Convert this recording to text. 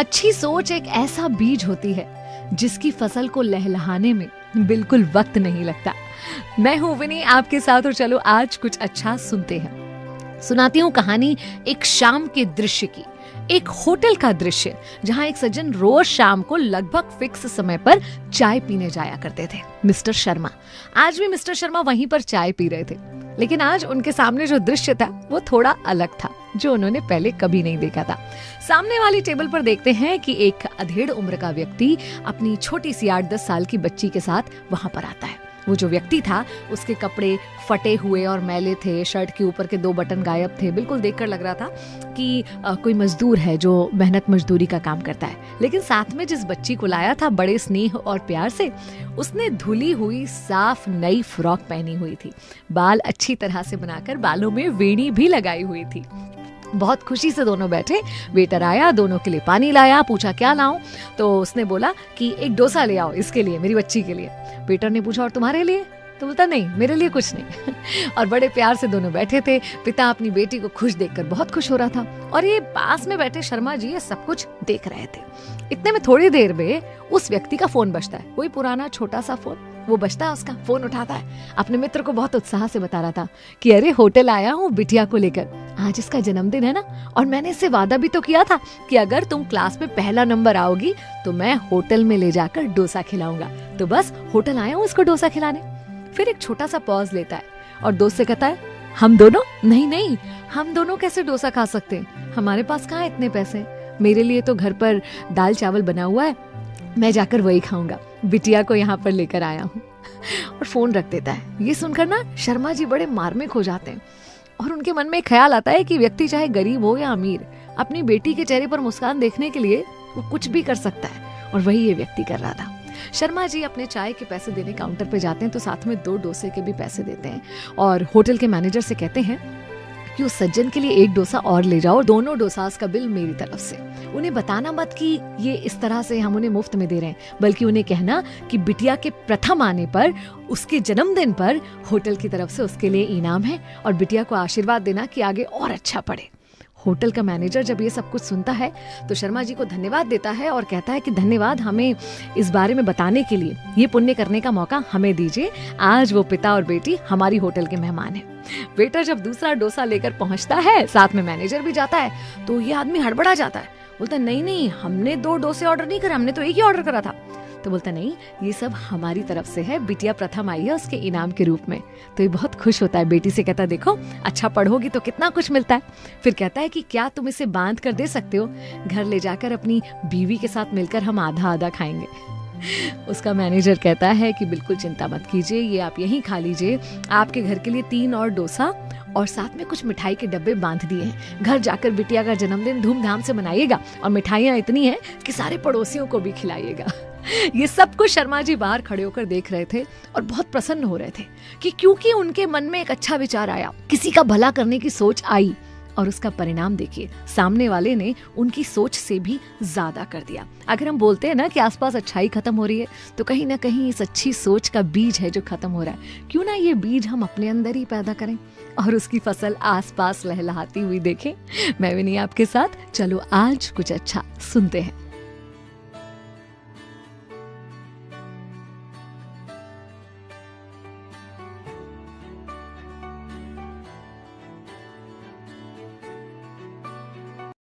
अच्छी सोच एक ऐसा बीज होती है जिसकी फसल को लहलहाने में बिल्कुल वक्त नहीं लगता। मैं हूं विनी आपके साथ और चलो आज कुछ अच्छा सुनते हैं। सुनाती हूँ कहानी एक शाम के दृश्य की। एक होटल का दृश्य जहां एक सज्जन रोज शाम को लगभग फिक्स समय पर चाय पीने जाया करते थे। मिस्टर शर्मा, आज भी मिस्टर शर्मा वहीं पर चाय पी रहे थे, लेकिन आज उनके सामने जो दृश्य था वो थोड़ा अलग था, जो उन्होंने पहले कभी नहीं देखा था। सामने वाली टेबल पर देखते हैं कि एक अधेड़ उम्र का व्यक्ति अपनी छोटी सी 8-10 साल की बच्ची के साथ वहां पर आता है। वो जो व्यक्ति था उसके कपड़े फटे हुए और मैले थे, शर्ट के ऊपर के 2 बटन गायब थे। बिल्कुल देखकर लग रहा था कि कोई मजदूर है जो मेहनत मजदूरी का काम करता है। लेकिन साथ में जिस बच्ची को लाया था बड़े स्नेह और प्यार से, उसने धुली हुई साफ नई फ्रॉक पहनी हुई थी। बाल अच्छी तरह से बनाकर बालों में वेणी भी लगाई हुई थी। बहुत खुशी से दोनों बैठे। वेटर आया, दोनों के लिए पानी लाया, पूछा क्या लाऊं, तो उसने बोला कि एक डोसा ले आओ इसके लिए, मेरी बच्ची के लिए। वेटर ने पूछा और तुम्हारे लिए, तो बोलता नहीं मेरे लिए कुछ नहीं। और बड़े प्यार से दोनों बैठे थे। पिता अपनी बेटी को खुश देखकर बहुत खुश हो रहा था और ये पास में बैठे शर्मा जी ये सब कुछ देख रहे थे। इतने में थोड़ी देर में उस व्यक्ति का फोन बजता है, कोई पुराना छोटा सा फोन। वो बजता है, उसका फोन उठाता है, अपने मित्र को बहुत उत्साह से बता रहा था कि अरे होटल आया हूँ बिटिया को लेकर, आज इसका जन्मदिन है ना, और मैंने इससे वादा भी तो किया था कि अगर तुम क्लास में पहला नंबर आओगी तो मैं होटल में ले जाकर डोसा खिलाऊंगा। तो बस होटल आया हूँ उसको डोसा खिलाने। फिर एक छोटा सा पॉज लेता है और दोस्त से कहता है, हम दोनों? नहीं, हम दोनों कैसे डोसा खा सकते हैं, हमारे पास कहाँ इतने पैसे, मेरे लिए तो घर पर दाल चावल बना हुआ है, मैं जाकर वही खाऊंगा, बिटिया को यहाँ पर लेकर आया हूँ। और फोन रख देता है। ये सुनकर ना शर्मा जी बड़े मार्मिक हो जाते हैं और उनके मन में ख्याल आता है कि व्यक्ति चाहे गरीब हो या अमीर, अपनी बेटी के चेहरे पर मुस्कान देखने के लिए वो कुछ भी कर सकता है, और वही ये व्यक्ति कर रहा था। शर्मा जी अपने चाय के पैसे देने काउंटर पे जाते हैं तो साथ में 2 डोसे के भी पैसे देते हैं और होटल के मैनेजर से कहते हैं कि उस सज्जन के लिए 1 डोसा और ले जाओ, दोनों डोसास का बिल मेरी तरफ से। उन्हें बताना मत कि ये इस तरह से हम उन्हें मुफ्त में दे रहे हैं, बल्कि उन्हें कहना कि बिटिया के प्रथम आने पर, उसके जन्मदिन पर होटल की तरफ से उसके लिए इनाम है, और बिटिया को आशीर्वाद देना कि आगे और अच्छा पढ़े। होटल का मैनेजर जब ये सब कुछ सुनता है तो शर्मा जी को धन्यवाद देता है और कहता है कि धन्यवाद हमें इस बारे में बताने के लिए, ये पुण्य करने का मौका हमें दीजिए, आज वो पिता और बेटी हमारी होटल के मेहमान हैं। वेटर जब दूसरा डोसा लेकर पहुंचता है, साथ में मैनेजर भी जाता है, तो ये आदमी हड़बड़ा जाता है, बोलता नहीं हमने 2 डोसे ऑर्डर नहीं करे, हमने तो एक ही ऑर्डर करा था। तो बोलता नहीं, ये सब हमारी तरफ से है, बिटिया प्रथम आई है उसके इनाम के रूप में। तो ये बहुत खुश होता है, बेटी से कहता है देखो अच्छा पढ़ोगी तो कितना कुछ मिलता है। फिर कहता है कि क्या तुम इसे बांध कर दे सकते हो, घर ले जाकर अपनी बीवी के साथ मिलकर हम आधा आधा खाएंगे। उसका मैनेजर कहता है कि बिल्कुल चिंता मत कीजिए, ये आप यहीं खा लीजिए, आपके घर के लिए 3 और डोसा और साथ में कुछ मिठाई के डब्बे बांध दिए हैं, घर जाकर बिटिया का जन्मदिन धूमधाम से मनाइएगा और मिठाइयाँ इतनी हैं कि सारे पड़ोसियों को भी खिलाइएगा। ये सब कुछ शर्मा जी बाहर खड़े होकर देख रहे थे और बहुत प्रसन्न हो रहे थे कि क्योंकि उनके मन में एक अच्छा विचार आया, किसी का भला करने की सोच आई, और उसका परिणाम देखिए, सामने वाले ने उनकी सोच से भी ज्यादा कर दिया। अगर हम बोलते हैं ना कि आसपास अच्छाई खत्म हो रही है, तो कहीं ना कहीं इस अच्छी सोच का बीज है जो खत्म हो रहा है। क्यों ना ये बीज हम अपने अंदर ही पैदा करें और उसकी फसल आसपास लहलहाती हुई देखें। मैं भी नहीं आपके साथ, चलो आज कुछ अच्छा सुनते हैं।